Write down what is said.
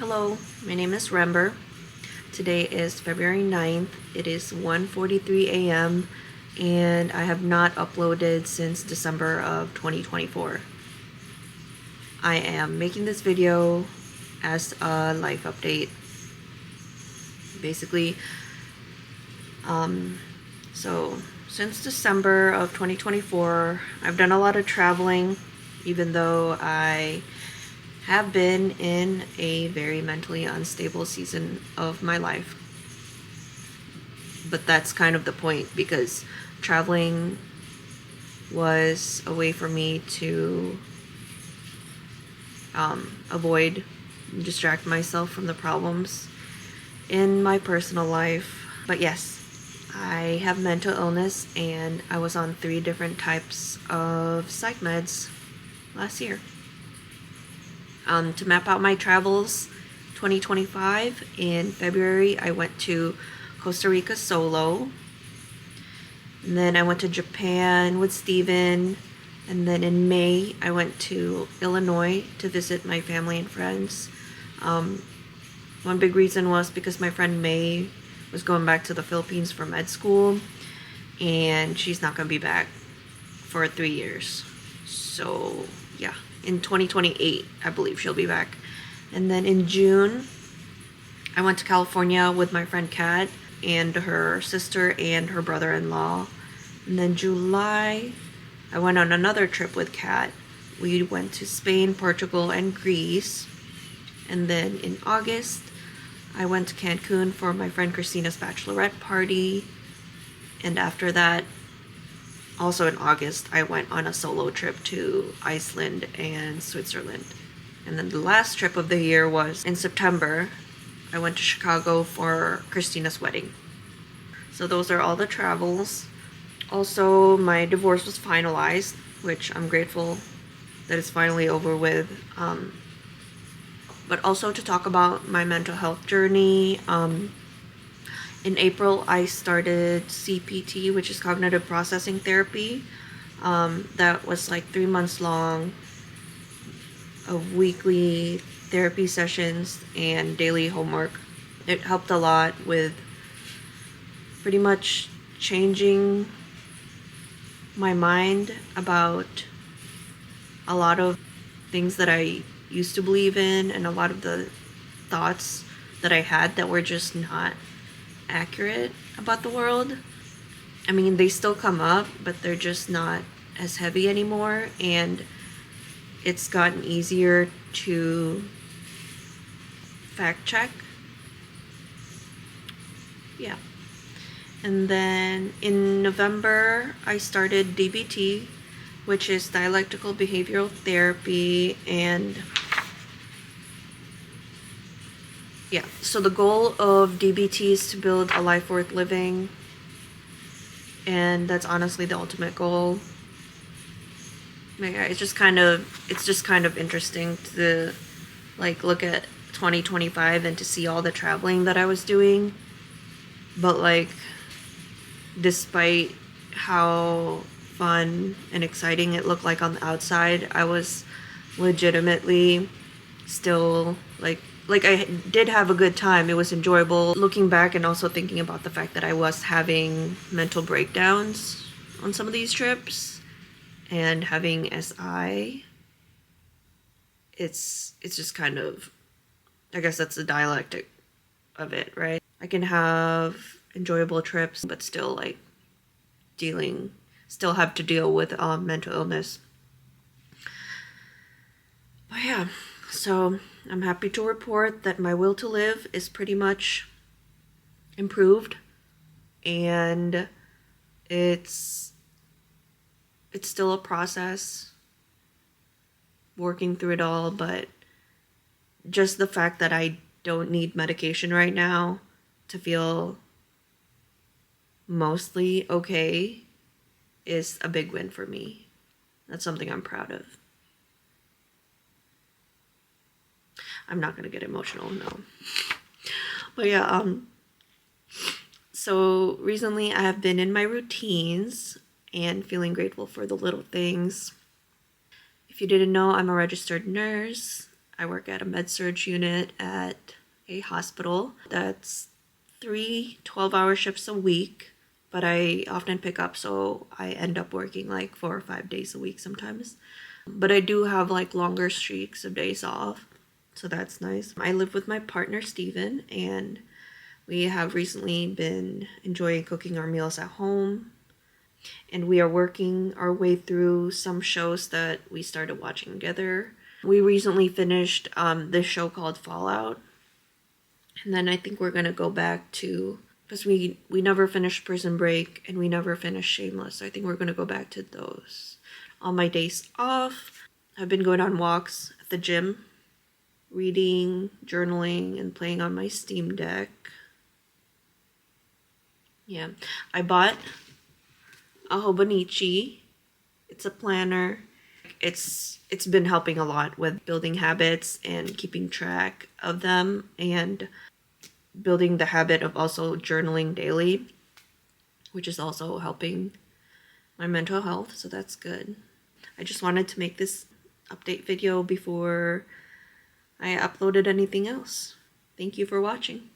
Hello, my name is Rember. Today is February 9th. It is 1:43 a.m. and I have not uploaded since December of 2024. I am making this video as a life update. Basically, so since December of 2024, I've done a lot of traveling, even though I have been in a very mentally unstable season of my life. But that's kind of the point, because traveling was a way for me to avoid and distract myself from the problems in my personal life. But yes, I have mental illness and I was on 3 different types of psych meds last year. To map out my travels 2025, in February I went to Costa Rica solo, and then I went to Japan with Steven, and then in May I went to Illinois to visit my family and friends. One big reason was because my friend May was going back to the Philippines for med school, and she's not going to be back for 3 years. So yeah, in 2028 I believe she'll be back. And then in June I went to California with my friend Kat and her sister and her brother-in-law. And then July I went on another trip with Kat. We went to Spain, Portugal, and Greece. And then in August I went to Cancun for my friend Christina's bachelorette party. And after that, also in August, I went on a solo trip to Iceland and Switzerland. And then the last trip of the year was in September. I went to Chicago for Christina's wedding. So those are all the travels. Also, my divorce was finalized, which I'm grateful that it's finally over with. But also to talk about my mental health journey. In April, I started CPT, which is cognitive processing therapy. That was like 3 months long of weekly therapy sessions and daily homework. It helped a lot with pretty much changing my mind about a lot of things that I used to believe in, and a lot of the thoughts that I had that were just not accurate about the world. I mean, they still come up, but they're just not as heavy anymore, and it's gotten easier to fact check. Yeah. And then in November I started DBT, which is dialectical behavioral therapy. And yeah, so the goal of DBT is to build a life worth living, and that's honestly the ultimate goal. Yeah, it's just kind of interesting to like look at 2025 and to see all the traveling that I was doing. But like, despite how fun and exciting it looked like on the outside, I was legitimately still like I did have a good time. It was enjoyable looking back, and also thinking about the fact that I was having mental breakdowns on some of these trips and having SI. It's just kind of, I guess that's the dialectic of it, right? I can have enjoyable trips but still like still have to deal with mental illness. But yeah, so I'm happy to report that my will to live is pretty much improved, and it's still a process working through it all. But just the fact that I don't need medication right now to feel mostly okay is a big win for me. That's something I'm proud of. I'm not gonna get emotional, no. But yeah, so recently I have been in my routines and feeling grateful for the little things. If you didn't know, I'm a registered nurse. I work at a med-surg unit at a hospital. That's 3 12-hour shifts a week, but I often pick up, so I end up working like 4 or 5 days a week sometimes. But I do have like longer streaks of days off, so that's nice. I live with my partner Steven, and we have recently been enjoying cooking our meals at home, and we are working our way through some shows that we started watching together. We recently finished this show called Fallout, and then I think we're gonna go back to, because we never finished Prison Break and we never finished Shameless, so I think we're gonna go back to those. On my days off, I've been going on walks at the gym, reading, journaling, and playing on my Steam Deck. Yeah, I bought a Hobonichi. It's a planner. It's been helping a lot with building habits and keeping track of them, and building the habit of also journaling daily, which is also helping my mental health, so that's good. I just wanted to make this update video before I uploaded anything else. Thank you for watching.